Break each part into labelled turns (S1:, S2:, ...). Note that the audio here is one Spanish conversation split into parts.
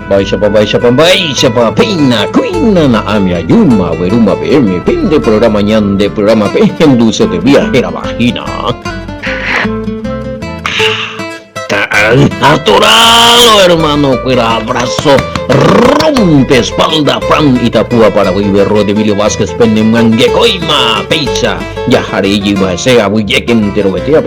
S1: Baisha pa pina kuina na amia yuma veruma verme pende programa ñande programa pejem dulce de viajera vagina. Atorado hermano, cuera abrazo, rompe espalda, Fran Itapúa para Berro de Emilio Vázquez, Penemangue, Coima, Peisa, Yajare Yima, Sea, Buyequen, Terobetea,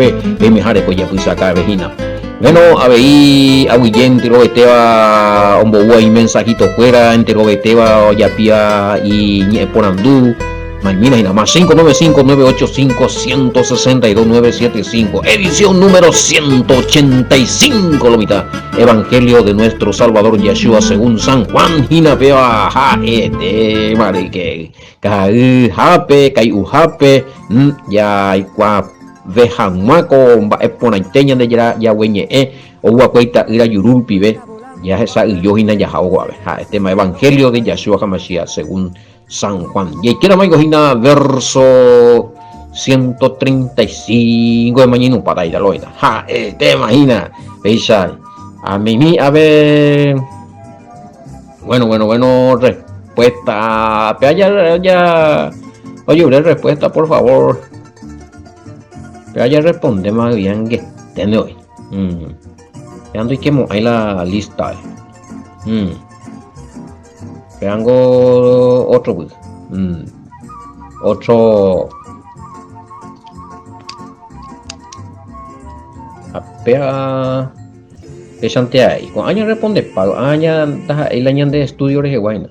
S1: Mejare, Coya, Puisaca, Vejina. Bueno, abeí, Aguillén, Terobetea, Omboua y mensajito fuera, en Terobetea, Yapia y Ñeporandú. Malmina y nada más 595-985-162-975 edición número 185 lomita Evangelio de nuestro Salvador Yeshua según San Juan Hinapea Jaete Marique Kai Jape Kai Ujape ya ikwa Vejanmaco Eponaiteña de ya Weñe o Huacueita Ira Yurupi ve ya esa Yohina Yahawa este Evangelio de Yeshua Hamashiach según San Juan. Y aquí la Maigojina verso 135 de mañana para ir a loida. Ja, te imaginas. Veisa. A mí, a ver. Bueno, respuesta. Ya. Oye, respuesta, por favor. Pero ya responde más bien que estén hoy. Ya ando y quemo ahí la lista. Veango otro pues. Otro apea pesantea y con año responde pago aña el año de estudio de Guayna.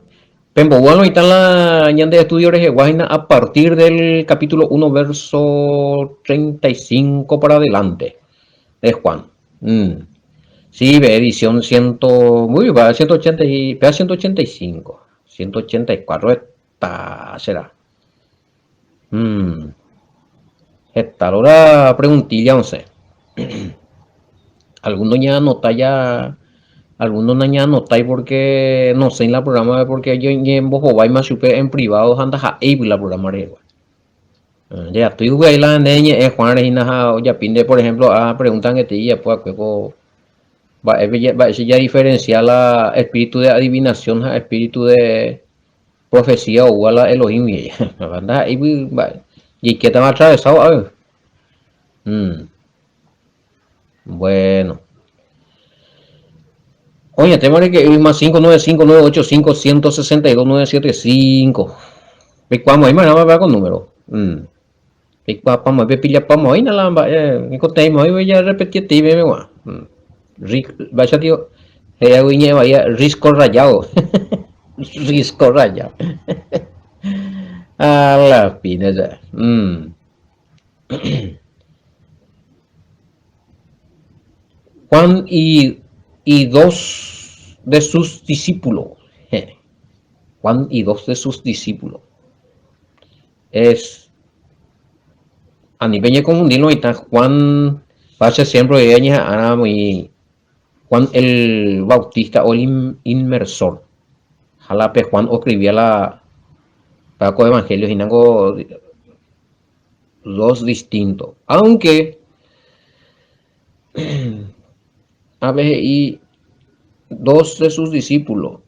S1: Pembo bueno y tal la año de estudio de Guayna a partir del capítulo 1 verso 35 para adelante de Juan. Sí, ve edición 100, muy va 180 y pega 185, 184 esta será. Esta hora preguntilla 11. Algunos ya anotáis porque no sé en la programa porque yo en Bojobay más supe en privado anda ja la programa de ya estoy jugando en Juan y ya pinde por ejemplo preguntan que te ya pues va ya diferenciar la espíritu de adivinación a espíritu de profecía o a la Elohim y que estaba atravesado a ver. Bueno. Oye, te vale que es más 595-985-162-975. Picuamos ahí, más va con número. Picuamos ahí, pillamos ahí, nada más. Y contemos ahí, voy a repetir, te ve, vaya tío, vaya risco rayado. Risco rayado. A la pina ya. Juan y dos de sus discípulos. Juan y dos de sus discípulos. Es a nivel confundirlo y está Juan pasa siempre ella y Juan el Bautista o el inmersor. Jalape Juan escribía la Paco Evangelios y nango dos distintos. Aunque a veces y dos de sus discípulos,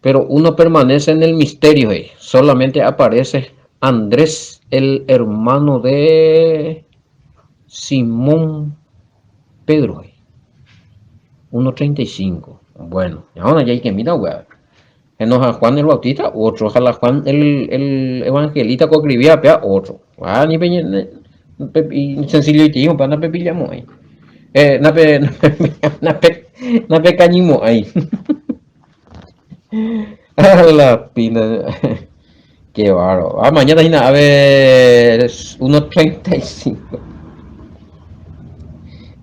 S1: pero uno permanece en el misterio. Solamente aparece Andrés, el hermano de Simón Pedro. 1.35. Bueno, ahora ya hay que mirar, a Juan el Bautista, otro, a Juan el evangelista que escribía, otro. Ni sencillo y tío, para pepillamos ahí. Nape cañimo ahí. A la pila. Qué bárbaro. Mañana a ver 1.35.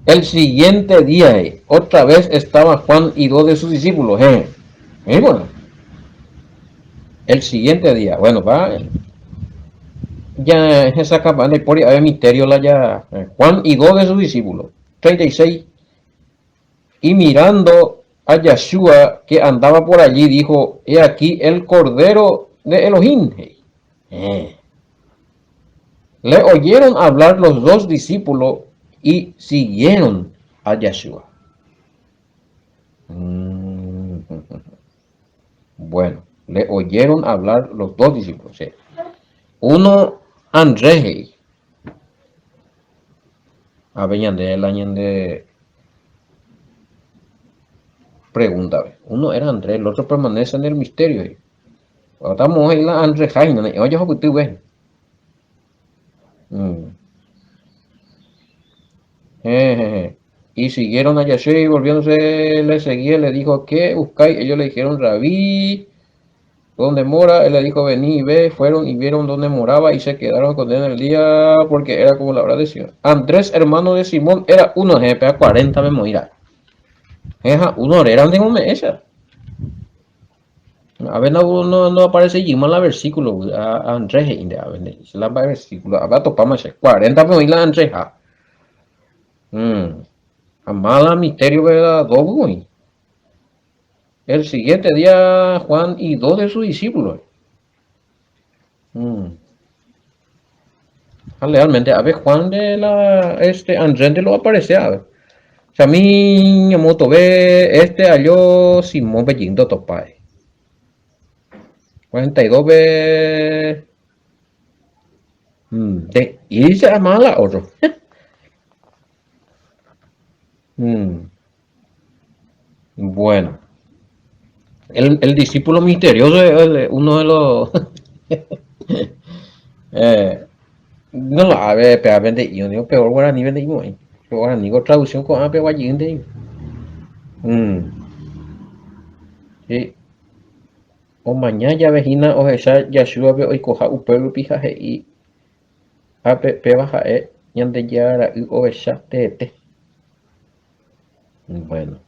S1: El siguiente día, otra vez estaba Juan y dos de sus discípulos. Bueno. El siguiente día, bueno, ya en esa campana por ahí había misterio la ya. Juan y dos de sus discípulos. 36. Y mirando a Yeshua que andaba por allí, dijo: he aquí el Cordero de Elohim. Le oyeron hablar los dos discípulos y siguieron a Yeshua. Bueno, le oyeron hablar los dos discípulos. ¿Sí? Uno, Andrés, a Beñande, el año de pregunta. Uno era Andrés, el otro permanece en el misterio. Ahora estamos en la Andrés Jaina, oye, ojo, tú ves. Jejeje. Y siguieron a Yahshua y volviéndose le seguía, le dijo, ¿qué buscáis? Ellos le dijeron, Rabí, ¿dónde mora? Él le dijo, vení y ve, fueron y vieron dónde moraba y se quedaron con él el día porque era como la hora de Simón. Andrés, hermano de Simón, era uno de GPA 40 me morirá. Uno eran de un mes. A ver, no aparece Jima en la versículo, a Andrés, a ver, la versículo, a ver, topamos 40 me morirá Andrés. Amada misterio verdadero. El siguiente día Juan y dos de sus discípulos. Realmente, a ver, Juan de Andrés de lo aparece, a ver. O sea, a mí, moto ve, halló Simón Bellindo Topay. 42 ve, y se llama la otro. Bueno, el discípulo misterioso es uno de los, no lo a ver, pero vende, yo digo, peor guaraní vende, guaraní con traducción con ape guayinde. Sí. O mañana vejina o esa Yashua ve hoy coja upelu pija y ape baja ñande yara y o esa tete. Bueno.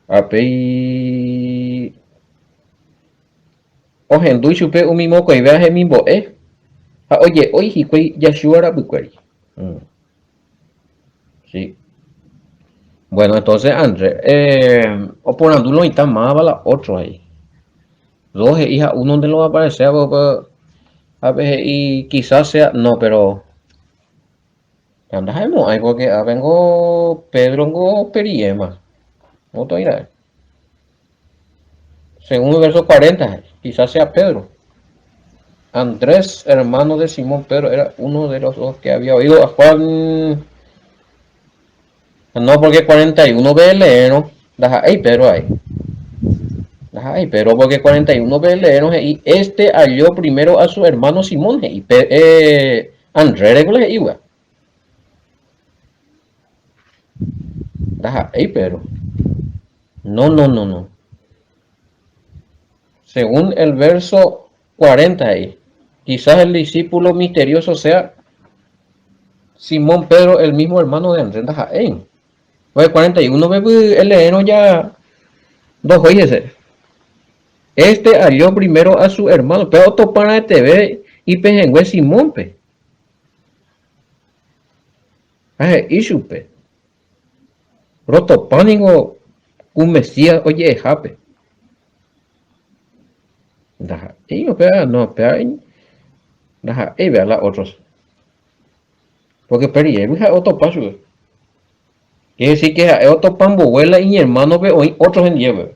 S1: Ape y o hendui chupe un mimo que viaje mi boe. Oye, hoy hikui Yashua era buqueri. Sí. Bueno, entonces André, o por andulo y tan más la otro ahí. Dos hija, uno de los aparece a ver, y quizás sea, no, pero andamos ahí porque vengo Pedro ngo Periema. No estoy ahí. Según el verso 40, quizás sea Pedro. Andrés, hermano de Simón Pedro, era uno de los dos que había oído a Juan. No, porque 41 veleros. Ay, Pedro ahí. Ay, pero porque 41 veleros y este halló primero a su hermano Simón y Andrés igual. Ay, pero. No. Según el verso 40 ahí, quizás el discípulo misterioso sea Simón Pedro, el mismo hermano de Andrés Jaén. Pues 41 el leeno ya dos oye. Este halló primero a su hermano, pero topana de TV y pejengüe Simón pe. Y supe. Rotopánico un mesías oye jape. Y no pega, y vea las otros. Porque peri otro paso. Quiere decir que es otro pambohuela y mi hermano ve hoy otros en lleve.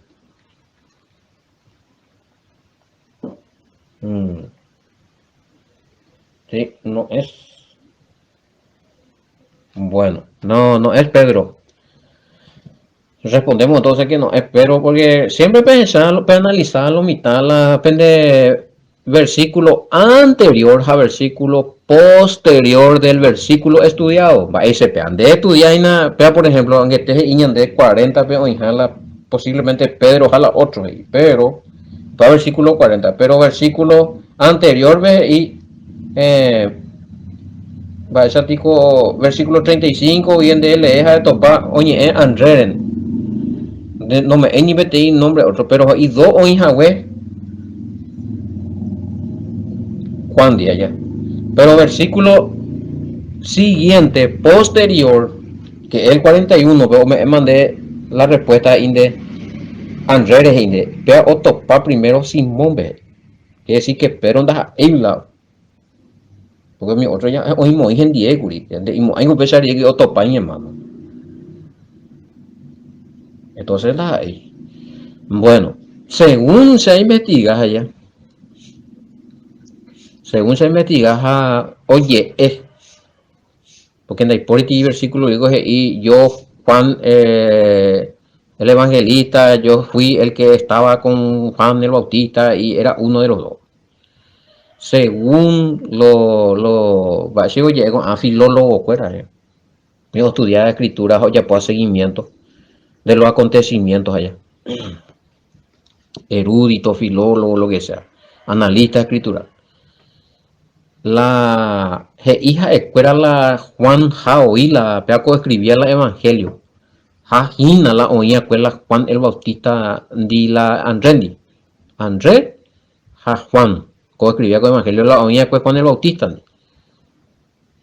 S1: Sí, no es. Bueno, no es Pedro. Respondemos entonces que no es Pedro, porque siempre pensarlo, analizarlo, mitad la depende versículo anterior a versículo posterior del versículo estudiado. Va ese pean de estudiar por ejemplo, aunque esté iñan de 40 pero posiblemente Pedro jala otro, pero todo versículo 40, pero versículo anterior ve y va ese tico versículo 35 y en de él deja de topar oye Andreren no me ni beti nombre otro pero y dos o hija Juan de allá pero versículo siguiente posterior que el 41 pero me mandé la respuesta inde Andrés inde vea o topa primero Simón ve que decir que pero anda en lado porque mi otro ya hoy mo en Diego y hay un pesar y otro pañe hermano entonces la ahí bueno Según se investiga allá, según se investiga, oye, porque en el y versículo digo, y yo, Juan, el evangelista, yo fui el que estaba con Juan el Bautista y era uno de los dos. Según yo llego a filólogo, fuera, yo estudiaba escrituras, ya puedo seguimiento de los acontecimientos allá. Erudito, filólogo, lo que sea, analista escritural. La hija escuela la Juan Jaoí, la peaco escribía el evangelio. Jajina la oía escuela Juan el Bautista di la Andrendi. André, ja Juan, co escribía con el evangelio la oía Juan el Bautista.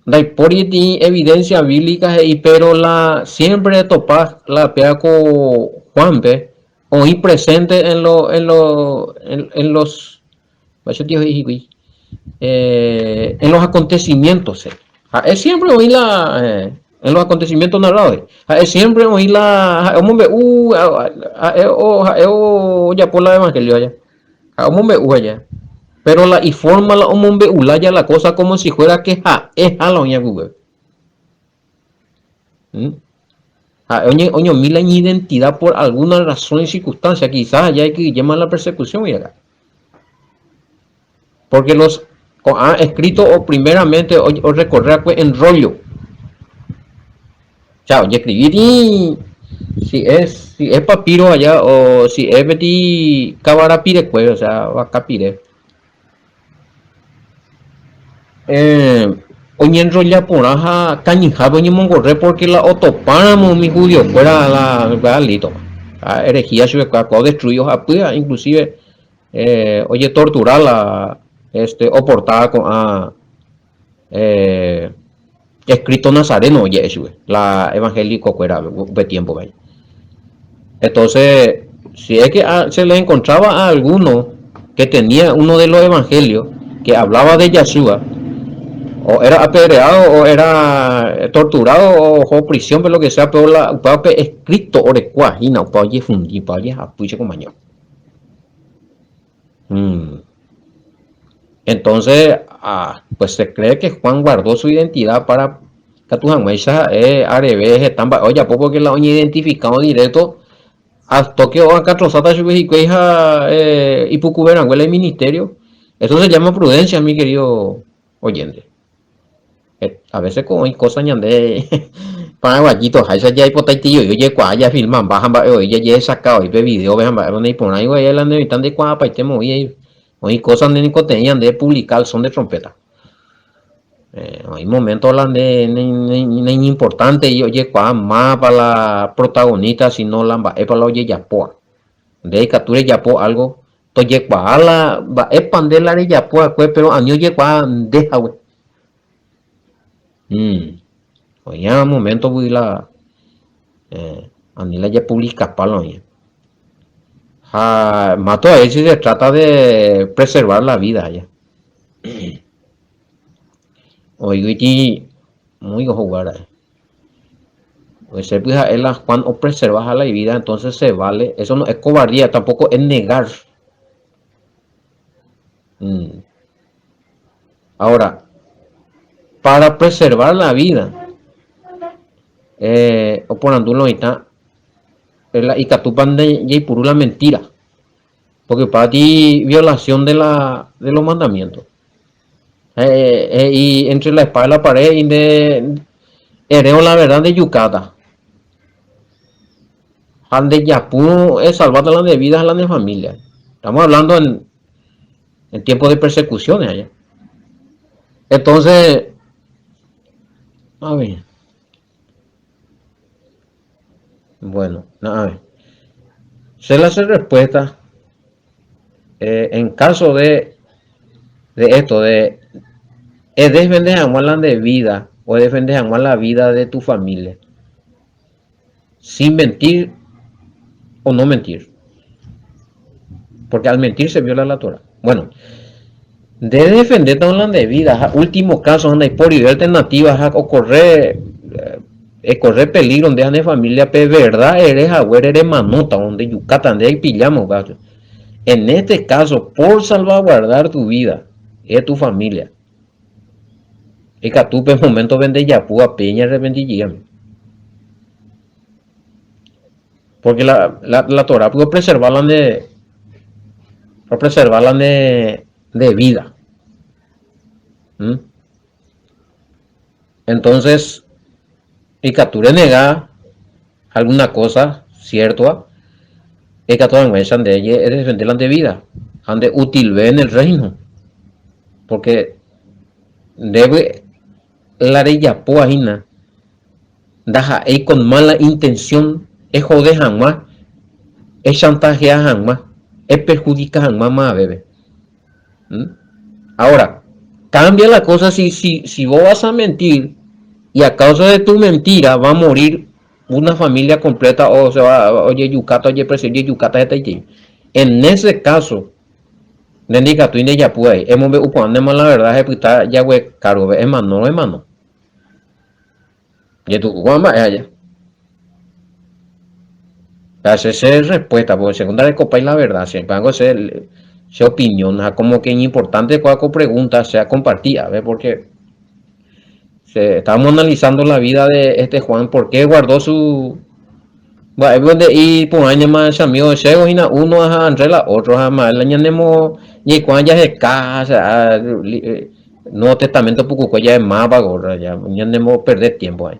S1: La por evidencia bíblica pero la siempre topa la peaco Juan pe oí presente en los en los acontecimientos. Es siempre oí en los acontecimientos narrados. Es siempre oí ya por la evangelio allá. Allá. Pero la y forma la ulaya la cosa como si fuera que es a la oña Google. Oño mila identidad por alguna razón y circunstancia. Quizás ya hay que llamar la persecución y acá. Porque los han escrito o primeramente o recorrer pues en rollo. Chao, ya escribí si es papiro allá o si es betí cabarapire pues, o sea, vacapire. Oñe enrolla por aja cañijado oñe mongorre porque la otopáramo mi judío fuera la lito. Herejía chuecaco destruyó a inclusive oye torturarla o portada con escrito nazareno Yeshua, la evangélico fuera de tiempo. ¿Ve? Entonces, si es que se le encontraba a alguno que tenía uno de los evangelios que hablaba de Yeshua, o era apedreado, o era torturado, o prisión, pero lo que sea, pero la escrito o de cuajina, o para fundir, para apuche con mañana. Entonces, pues se cree que Juan guardó su identidad para Catujamecha, Arebe, Estamba, oye, poco que la oña identificado directo hasta que acá trozata y Pucuberanguela el ministerio. Eso se llama prudencia, mi querido oyente. A veces como hay cosas ñande paraguayito, esa ya hay potaitillo, yo llego allá filman, bajan, oye, ya he sacado, y ve video, vean, donde por ahí, güey, la nevitan de cuapa y te moví. Hay cosas de tenían de publicar son de trompeta. Hay momentos de importante y oye más para la protagonista si no la es para la oye yapoa. De capture yapo algo. Toye la es pandela de yapoa pero año yepa deja güey. Oye momento voy la anila ya publica para oye. Mato a él si se trata de preservar la vida ya. Oye, muy jugar. Pues se puede la Juan o preservar la vida, entonces se vale. Eso no es cobardía, tampoco es negar. Ahora, para preservar la vida, o por andulo está la icatupan de Yaipuru la mentira. Porque para ti violación de los mandamientos. Y entre la espada y la pared y hereo la verdad de Yucata. Han de Yapú es salvar las de vidas a las de familia. Estamos hablando en tiempos de persecuciones allá. Entonces, a ver. Bueno, a ver. Se le hace respuesta en caso de esto, de defender a la de vida o defender a la vida de tu familia sin mentir o no mentir, porque al mentir se viola la Torah. Bueno, de defender a la de vida, último caso donde hay por alternativas o correr peligro donde hay familia, pero verdad eres agüero, eres manota, donde Yucatán, de ahí pillamos, gato. En este caso, por salvaguardar tu vida y tu familia, y que tú en momento vende ya púa peña de vendillían. Porque la Torah pudo preservarla de vida. ¿Mm? Entonces, y que tú le negas alguna cosa, cierto, y que tú en de ella es defenderla de vida, ande útil ve en el reino, porque debe la de Yapoajina, daja y con mala intención, es joder jamás, es chantajear jamás, es perjudicar jamás más, bebé. ¿Mm? Ahora, cambia la cosa si vos vas a mentir y a causa de tu mentira va a morir una familia completa o se va, oye, Yucata, oye, presidente, Yucata, en ese caso, Nendica, tú y ya puede, hemos visto cuando la verdad es que ya güey, caro, hermano, hermano. Y tú, ¿cómo es allá? Hacerse respuesta, porque segunda de copa y la verdad, siempre hago esa opinión, como que es importante cuando pregunta sea compartida, ¿ves? Porque estábamos analizando la vida de este Juan, por qué guardó su. Bueno, donde y por año más amigo de uno a Andrela, otro a más, la ñanemo, y cuando ya se casa, no testamento poco ya es más bagorra, ya ñanemo perder tiempo ahí.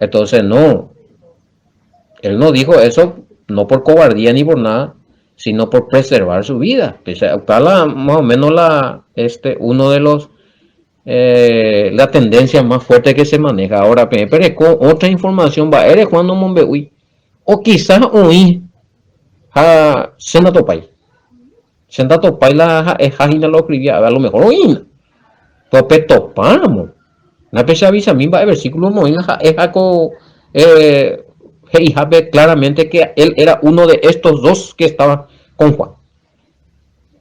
S1: Entonces, no, él no dijo eso, no por cobardía ni por nada, sino por preservar su vida. Para más o menos uno de los la tendencia más fuerte que se maneja ahora, pero con otra información va, eres cuando Monbeui, o quizás oí a Senato Pai. Senato Pai la página lo escribía, a lo mejor oí, pues topamos. Una vez avisa a mí va el versículo Moina es algo claramente que él era uno de estos dos que estaba con Juan.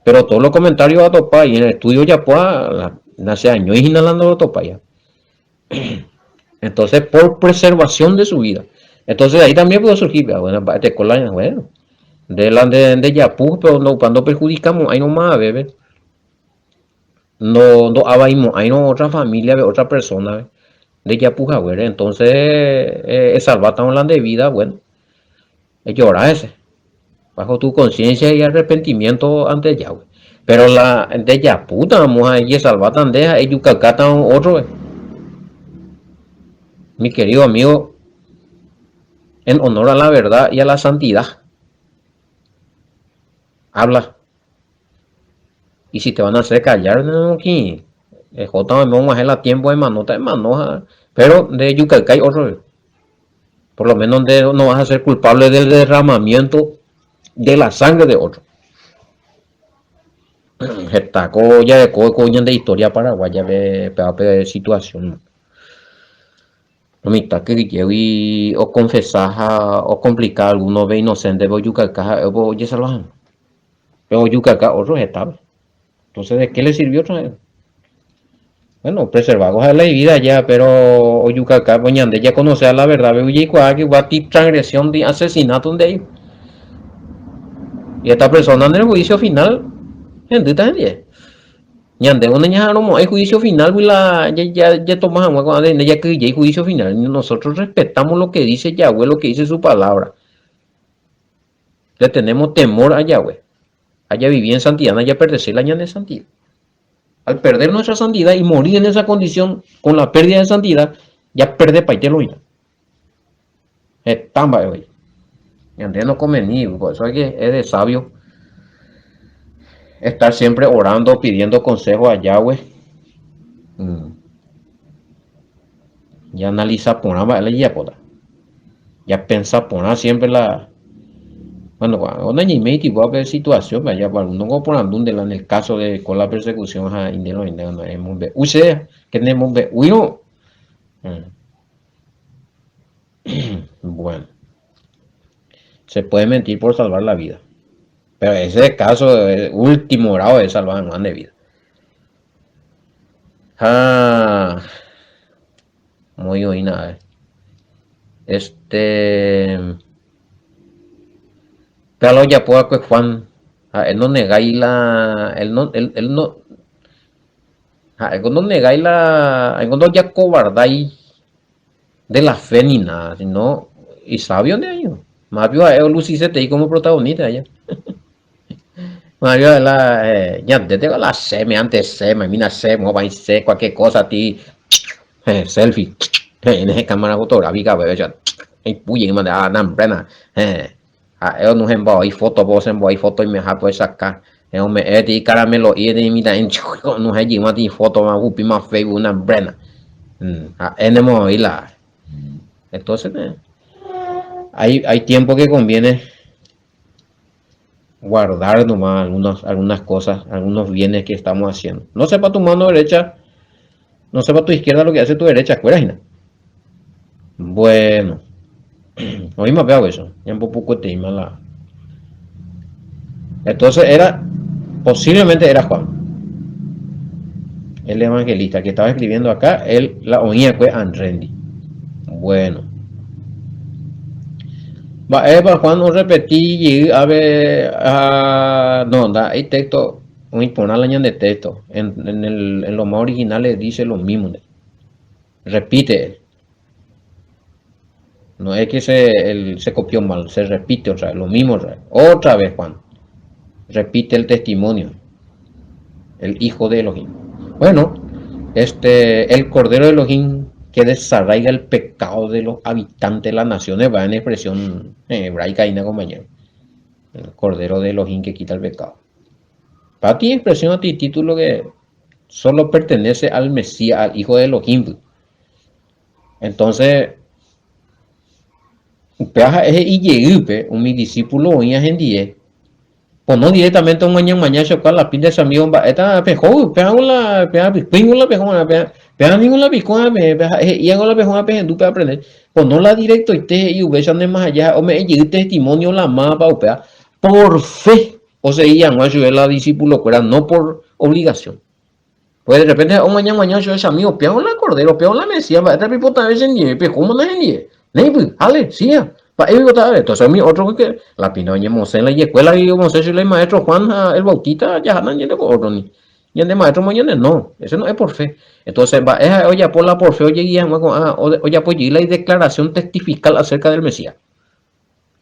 S1: Pero todos los comentarios a Topa y en el estudio ya pues nace años inhalando a Topa ya. Entonces, por preservación de su vida. Entonces, ahí también puede surgir, bueno, bueno, de Yapú, pero no, cuando perjudicamos, ahí nomás, bebé. No abaimos, ahí no otra familia, otra persona, de Yapú, güey. Entonces, salvar hablando de vida, bueno, es llorar ese, bajo tu conciencia y arrepentimiento ante Yahweh. Pero la de Yapú, vamos a ir salvar tan deja, ellos cacatan otro, mi querido amigo, en honor a la verdad y a la santidad. Habla. Y si te van a hacer callar, no, aquí. J vamos a hacer la tiempo de manoja. Pero de Yucalcay otro. Por lo menos no vas a ser culpable del derramamiento de la sangre de otro. Estaco ya de coño de historia paraguaya de situación. No me está que y o confesar o complicar alguno ve inocente o Yucalcay o ya salvajan. Pero Yucalcay otro estable. Entonces, ¿de qué le sirvió otra vez? Bueno, preservamos a la vida ya, pero Oyucacá, Boñande, ya conoce la verdad, y que va a transgresión de asesinato de ellos. Y esta persona en el juicio final, gente también. Ñande, una ya no hay juicio final, ya tomamos cuando ya que ya hay juicio final. Nosotros respetamos lo que dice Yahweh, lo que dice su palabra. Le tenemos temor a Yahweh. Allá vivir en santidad, allá pertenecer la ñande santidad. Al perder nuestra santidad y morir en esa condición con la pérdida de santidad, ya perde paitelo ya. Estamba hoy. Y antes no convenido, por eso es que es de sabio estar siempre orando, pidiendo consejo a Yahweh. Mm. Ya analiza por nada, ya pensa por nada siempre la. Bueno, cuando hay medio igual que situación, vaya, para no por donde en el caso de con la persecución a indígenas, usted que tenemos uno. Bueno, se puede mentir por salvar la vida. Pero ese caso, el último grado de salvar a de vida. Ah, muy hoy nada. Pero ya puedo que Juan él no negáis la, él no, él no negáis la, él no ya cobardáis de la fe ni nada, sino, y sabio de ello. Más bien, Lucy se te di como protagonista ya. Más bien, ya desde la se me antes se me mina se me va a se cualquier cosa a ti, selfie, en esa cámara fotográfica, pues ya, hay puye man, nan brena, no se va a foto, vos en voy foto y me ha pues sacar. Me eti caramelo y de mira en chico no hay más de foto más upi más Facebook una brena. Enemo y la. Entonces, hay tiempo que conviene guardar nomás algunas cosas, algunos bienes que estamos haciendo. No sepa tu mano derecha, no sepa tu izquierda lo que hace tu derecha, ¿acuerdas? Bueno, hoy me veo eso, ya un poco te la. Entonces posiblemente era Juan, el evangelista que estaba escribiendo acá, él la oía fue Anrendi. Bueno. Va, Juan, no repetí, a ver, no, da, hay texto, un poner la de texto, en los más originales dice lo mismo, repite, no es que se copió mal, se repite otra vez, lo mismo otra vez, Juan, repite el testimonio, el hijo de Elohim. Bueno, el cordero de Elohim que desarraiga el pecado de los habitantes de las naciones, va en expresión hebraica y compañero. El cordero de Elohim que quita el pecado. Para ti, expresión a ti, título que solo pertenece al Mesías, al hijo de Elohim. Entonces, un mi discípulo hoy en día, pues no directamente un mañana chocar la pinta de ese amigo, esta pejó, pejó pega ninguna picona, y hago la pejona pejen para aprender, pues no la directo y te y ubesan de más allá, o me llegué testimonio la mapa, o pea, por fe, o sea, ya no ayudé la discípulo, pero no por obligación. Pues de repente, un mañana yo ese amigo, pega la cordero, pega la mesía, esta pipota vez en día, pejó una en día, pues, ale, sí, para ello entonces mi otro que la pinoña mose en la escuela y mose si el maestro Juan el Bautista ya no tiene otro ni de maestro mañana no, eso no es por fe. Entonces va oye por la por fe oye guía oye pues la declaración testifical acerca del Mesías.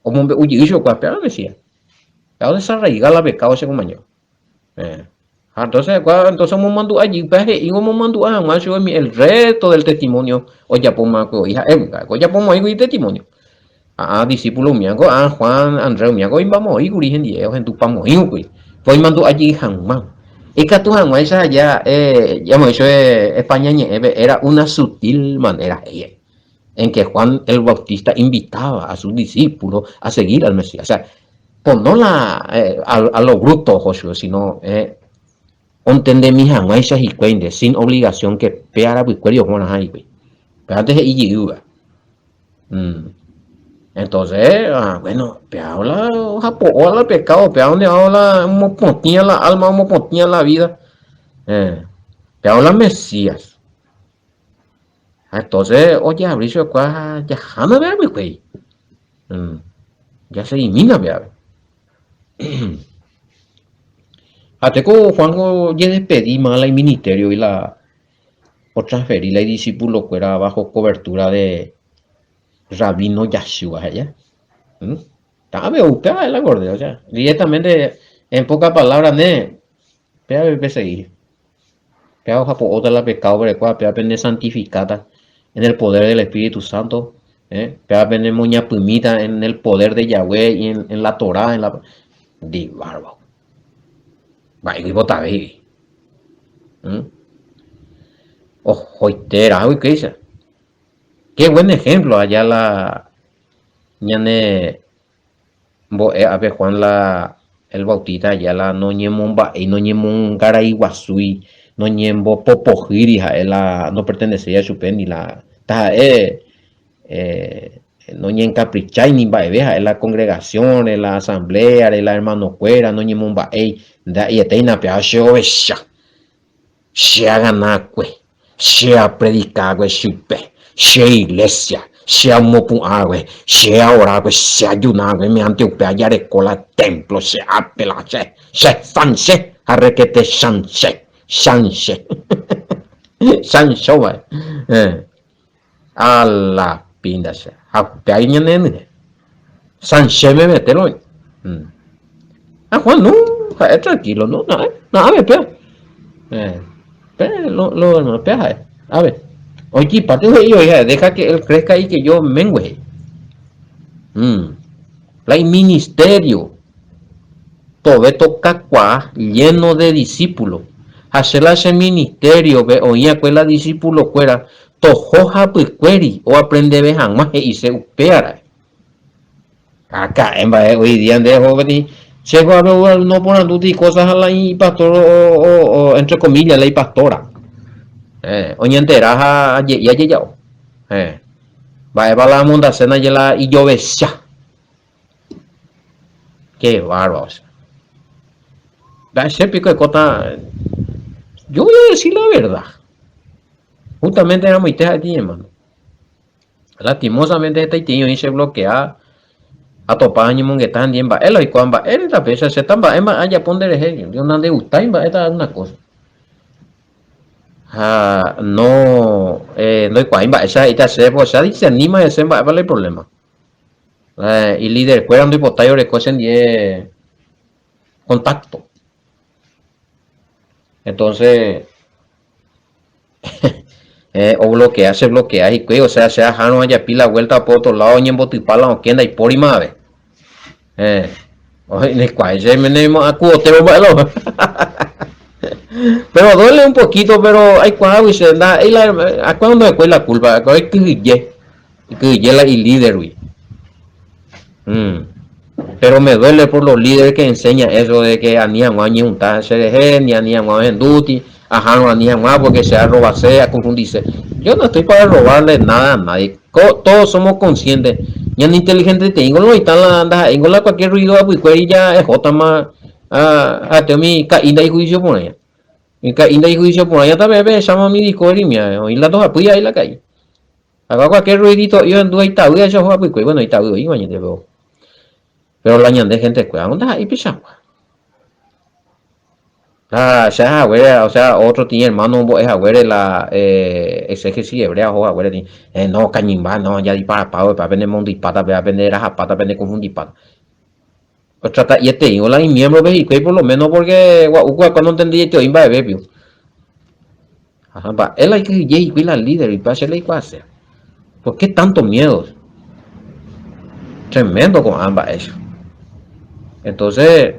S1: Como oye yo cuál el Mesías. Ya desarraigar la pecado ese compañero. Entonces me mandó allí y como mandó a más el resto del testimonio oye pues más oye oye pues más testimonio. Discípulo miago, Juan, Andreu miago, vamos y guri hindi, en tu pamo y guri. Fue mandó allí hangman. Y que tu hangman esa ya, ya me dicho España era una sutil manera en que Juan el Bautista invitaba a sus discípulos a seguir al Mesías. O sea, pues no a lo bruto, Josué, sino entender mis hangman esas y cuende, sin obligación que peara buicuerio Juan ahí, güey. Pero antes de ir, entonces, bueno, habla japola pecado, donde habla moponía la alma, moponía la vida. Habla Mesías. Entonces, oye, Abricio, ya jama ver, güey. Ya se elimina, ver. Ateco Juan ya despedí mal el ministerio y o transferí la discípulo que era bajo cobertura de Rabino Yahshua allá. Estaba buscada la gorda, o sea, directamente, en pocas palabras, pega seguir. Pega por otra la pecado, pega pende santificada en el poder del Espíritu Santo, pega pende moña pumita en el poder de Yahweh y en la Torah, en la de barba. Va y bota baby. Ojo, itera, ¿qué dice? Qué buen ejemplo allá la ñane a ver Juan el Bautista ya la no ñemomba y no ñemon gara iguazui no ñembo popojiri no pertenecía a Chupen ni la ta no ñen caprichai ni va veja la congregación en la asamblea de la hermano cuera no ñemomba da y teina pe asho se haga cue se a predicar cue chupe se iglesia sea mopu agüe, sea oragüe, sea ayunagüe, me ante upea yare cola templo, se apelache, se fanse, arrequete sanse, sanse, sanso, a la pinda se, apea y nene, sanse me metelo, Juan, no, tranquilo, no, nada, nada, me pega, lo pega, a ver. Oye, parte de ello, hija, deja que él crezca y que yo mengue. La ministerio, todo esto cacua, lleno de discípulos. Hacer ese ministerio, ve, oía que la discípulo fuera, tojoja pues cueri, o aprende ve jamás y se upera. Acá, hoy día de joven, se va a no poner cosas a la pastor o entre comillas, la pastora. Oye, entera, ya, ya, va la monda cena y yo besá. Qué bárbaro. Ese pico de cota. Yo voy a decir la verdad. Justamente era muy teja de hermano. Lastimosamente este tío y se bloquea a topar año monguetan bien va. Él y cuando él es la pesa se tamba emma haya poner el yo no de gustar va esta una cosa. No no hay cuál esa esta se pues se anima ese va el problema. Y líder cuando hipotayo le cosen 10 contacto. Entonces, o bloquea, se bloquea y que, o sea, se dejaron allá pila vuelta por otro lado, y en botipala o quien hay por y más, oye, en el cual se me a cuotero malo. Pero duele un poquito, pero hay cuando se da, a cuando me la culpa, hay que la y líder, güey. Pero me duele por los líderes que enseñan eso de que anían a un se ni anían a en duty, ajá, no anían a porque sea robarse, a confundirse. Yo no estoy para robarle nada a nadie. Todos somos conscientes. Ya ni inteligente tengo, no está la anda, en la cualquier ruido, pues ya es jota más a mi caída y juicio por ella. Mi caída y juicio por allá también me llama mi disco y las dos apoya ahí la calle. Haga cualquier ruidito, yo ando ahí está, yo juego pues bueno, ahí está, y mañana te veo. Pero la ñande gente cuida, ¿dónde ahí pisagua? Ya o sea, otro tiene hermano, es agüere la, ese que sí, hebrea, o agüere, no, cañimba, no, ya dispara, para vender mondipata, para vender rajapata, para vender confundipata. Trata, y este, y la miembro vejico, por lo menos porque, cuando entendí este, imba de bebio. Ajá, va, él hay que ir la líder y para hacerle igual hacer. ¿Por qué tanto miedo? Tremendo con ambas eso. Entonces,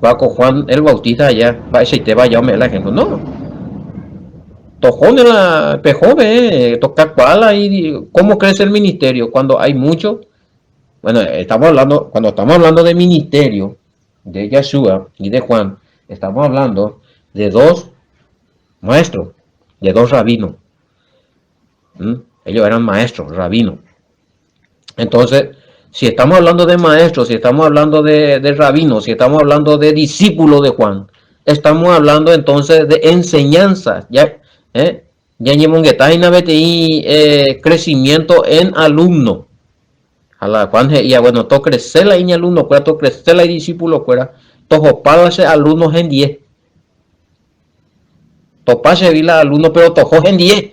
S1: va con Juan el Bautista allá, va ese y te vaya, me la ejemplo, no. Tojone la pejove, toca cuala y cómo crece el ministerio cuando hay mucho. Bueno, estamos hablando, cuando estamos hablando de ministerio de Yeshua y de Juan, estamos hablando de dos maestros, de dos rabinos. Ellos eran maestros, rabinos. Entonces, si estamos hablando de maestros, si estamos hablando de rabinos, si estamos hablando de discípulos de Juan, estamos hablando entonces de enseñanza. Ya, ya llevamos crecimiento en alumno. A la Juan ya bueno, to crecer la niña alumno, fuera to crecer la discípulo, fuera to párase alumnos en 10. To pase vila alumno, pero to en 10.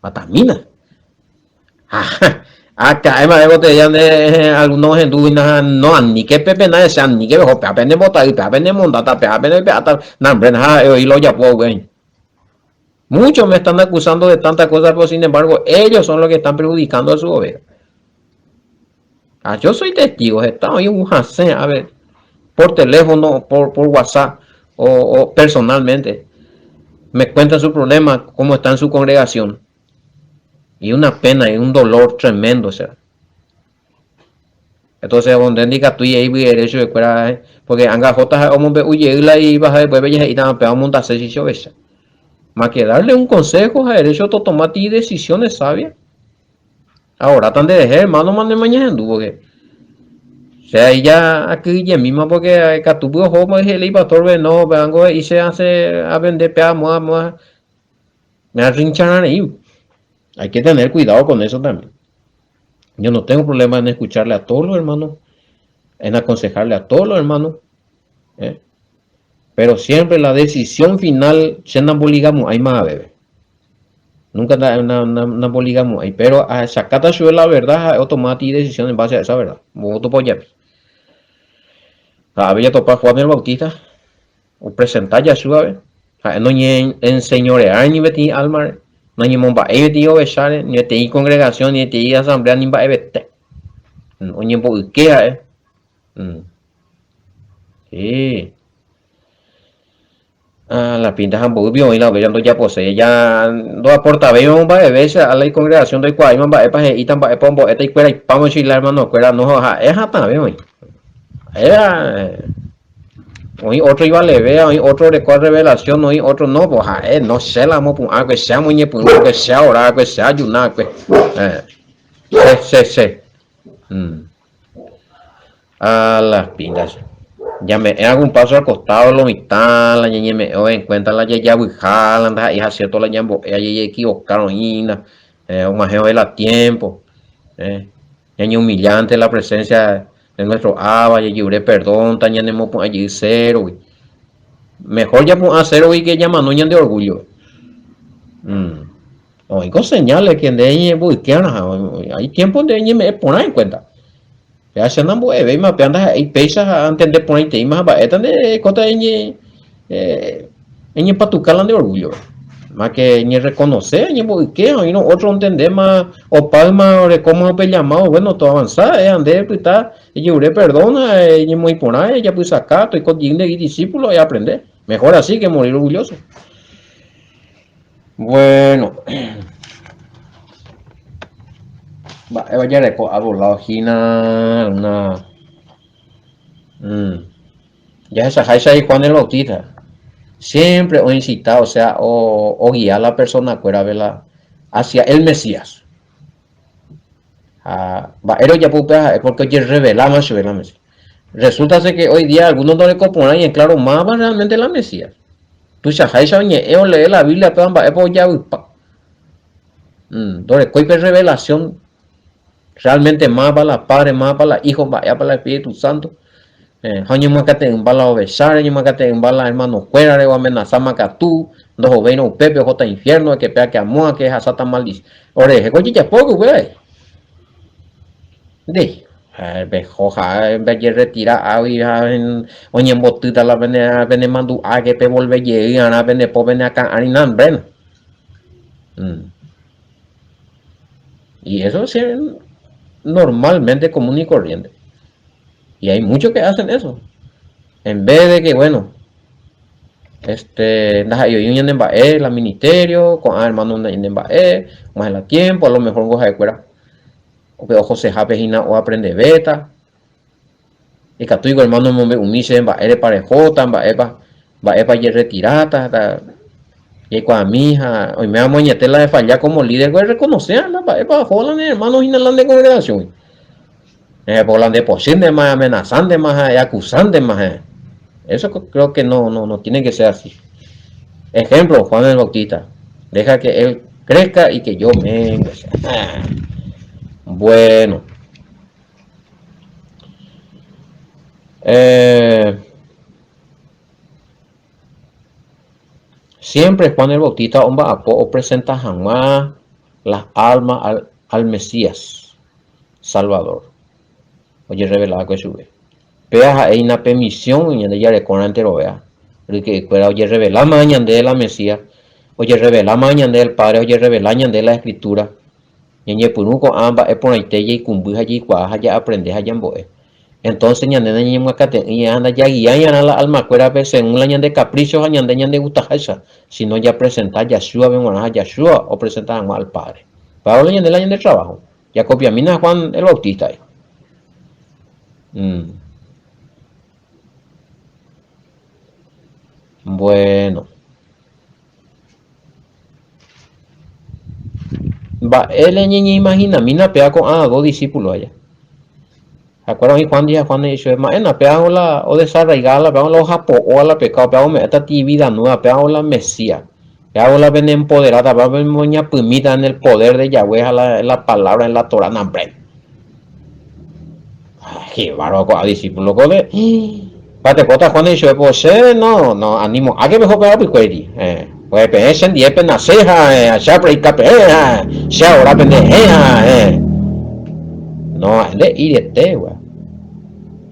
S1: Matamina. Acá hay más de algunos en duda no ni que pepe nada sean ni que mejor pepe de botar y pepe de mondata pepe de peata nambre nada y lo ya puedo güey. Muchos me están acusando de tantas cosas, pero sin embargo ellos son los que están perjudicando a su oveja. Yo soy testigo, estaba ahí un Hansen, a ver, por teléfono, por WhatsApp o personalmente. Me cuentan su problema, cómo está en su congregación. Y una pena y un dolor tremendo, o sea. Entonces, donde indica tú y ahí derecho de cuera, porque anga jota hombre huye y baja después bella y tan peor monta se si esa. Más que darle un consejo a derecho de tomar decisiones sabias. Ahora están de dejar, hermano, mande mañana porque o sea, ella aquí ya misma porque catubo homo es el pastor no vengo y se hace a vender pea moa me arrinchan ahí. Hay que tener cuidado con eso también. Yo no tengo problema en escucharle a todos los hermanos, en aconsejarle a todos los hermanos, ¿eh? Pero siempre la decisión final, Shenan Boligamo, hay más bebé. Nunca una Boligamo hay, pero a sacata sube la verdad, automática y decisión en base a esa verdad. Voto por ya. A ver, topa Juan el Bautista, o presentar ya sube, no en señorear ni beti almar, no ni momba beti obesar, ni te congregación, ni te asamblea, ni va ebete. Oye, ¿por qué? Sí. Ah, la pinta hamburguesa y la bella ya posee ya dos aporta veo va de veces a la congregación del cual va para y tan va pombo esta y cuera y vamos y la hermano cuera no es hasta veo era hoy otro iba a le vea hoy otro de cuál revelación hoy otro no pues no sé la mo a que sea muy que sea orar que sea ayunar que sí a las pintas ya me hago un paso al costado lo mitad la ñeñe me en cuenta la ya anda y cierto la ñambo ella equivocaron un majeo de la tiempo ñañe humillante la presencia de nuestro Abba y lloré perdón tañanemos allí cero mejor ya a cero y que llama no de orgullo hay con señales que de ella hay tiempo de ella me poner en cuenta ya se nan bo ebe ma pianda ai pesa antes de poner tema ba etan de cota en patucalan de orgullo más que ni reconocer ni que hay no otro entender más o palma de cómo pe llamado bueno todo avanzar ande pues está y yo le perdona y muy poner ya pues acá estoy con de discípulo y aprender mejor así que morir orgulloso bueno vaya de a volado gina una ya esa Jaisa y Juan el Bautista siempre o incitado, o sea, o guiar a la persona cuera hacia el Mesías. Pero ya es porque oye revela más sobre la Mesías. Resulta ser que hoy día algunos no le componen y en claro más va realmente la Mesías. Tú ya Jaisa oye, lee la Biblia, pero va a ya upa. Entonces, ¿cuál es revelación? Realmente más para la Padre, más para la Hijo, vaya para el Espíritu Santo. Hanya makate umbala obesar, hanya makate umbala hermano cuera, o amenazar macatú, dos ovenos pepe, jota infierno, que pea que amua, que es asata maldiz. Ore, coche ya poco, güey. De, bejoja, en vez de retirar, oye, botita la vene mandu, que pe volve y ana vene po vene acá, arinan, ven. Y eso es normalmente común y corriente. Y hay muchos que hacen eso. En vez de que, bueno, yo en Bae, la ministerio, con hermano en Bae, más en la tiempo, a lo mejor goja de cuera. O que ojo se japejina o aprende beta. Y que tu hermano me humise en Bae de parejota, en Bae pa y retirata, y con mi hija, hoy me amo en la de fallar como líder, voy a reconocer la Bae pa jolan hermanos inhalan de congregación. Por de posible más amenazante, más acusante, más. Eso creo que no tiene que ser así. Ejemplo, Juan el Bautista. Deja que él crezca y que yo me... Bueno. Siempre Juan el Bautista o presenta jamás las almas al Mesías Salvador. Oye, revelada que sube. Pea hay una permisión y ya le con entero vea. Que oye revela mañana de la Mesías, oye revela mañana del Padre, oye revela mañana de la Escritura. Y punuco amba es por ahí y cumbuja allí cuaja ya aprendes allá en boe. Entonces ñande ñe muacate y anda ya guía ya la alma cuera según la ñande caprichos ñande ñande gusta esa, sino ya presenta Yeshua ven a Yeshua o presenta al Padre. Para la ñande de trabajo. Ya copia mina Juan el Bautista. Bueno. Va, él ñe imagina, mina pega con dos discípulos allá. ¿Acuerdan? Juan dijo, Juan dice, maena, pega o desarraigada, pega la hoja o la pecado, pega esta vida nueva, pega la Mesías. Ya vos la ven empoderada, va a ver moña pumita en el poder de Yahweh a la palabra en la Torah, nambre. Qué bárbaro, a discípulo, cole. Pate, pota, Juan y yo, pues, no, animo. ¿A qué mejor pegar picueri? Pues, pensen, die penaceja, ya precapeja, ya ahora pendejeja, No, de ir este, güey.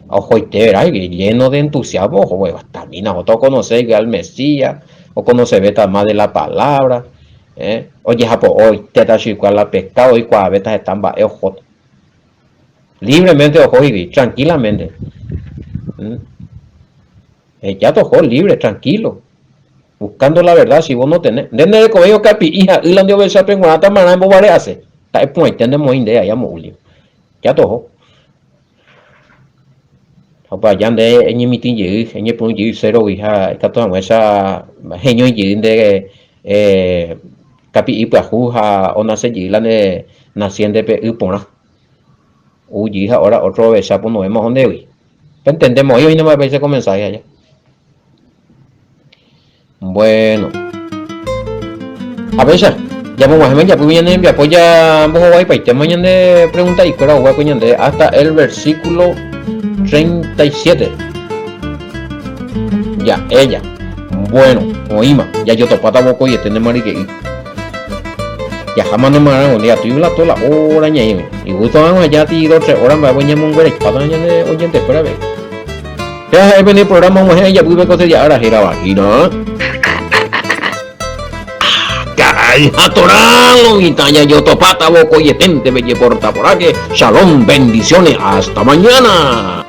S1: Ojo, y te verás, lleno de entusiasmo, ojo, güey, también, otro conocer que al Mesías, o conocer beta más de la palabra, Oye, japo, hoy te está chico la pescado y cuando betas están va, ojo. Libremente, ojo, y tranquilamente. Ya tocó libre, tranquilo. Buscando la verdad, si vos no tenés. Desde el colegio capi, hija, y la dio esa penguana, tamara en bobare hace. Está el puente, tenemos idea, ya molio. Ya tocó. Opa, ya de en mi tingi, en el punto cero, hija, está toda esa genio de capi y plajuja, o nace y la de naciente pe y pona. Uy, hija, ahora otro vez, ya pues no vemos dónde hoy. Entendemos, hoy no me parece comenzar ya. Bueno. A ver, ya vamos ya pues viene ya pues ya vamos a ir para mañana de pregunta y fuera voy a hasta el versículo 37. Ya, ella. Bueno, oíma, ya yo topata boco y este de marique. Ya jamás no me harán un día, estoy la toda la hora ñaime. Y justo vamos allá ti 2-3 horas me voy a un güey para de oyente espera ver. Ya he venido el programa mujer ya pude cosas ya ahora gira vagina. Caray, atorado, y talla yo topata boco y etente belle porta por aquí. Shalom, bendiciones, hasta mañana.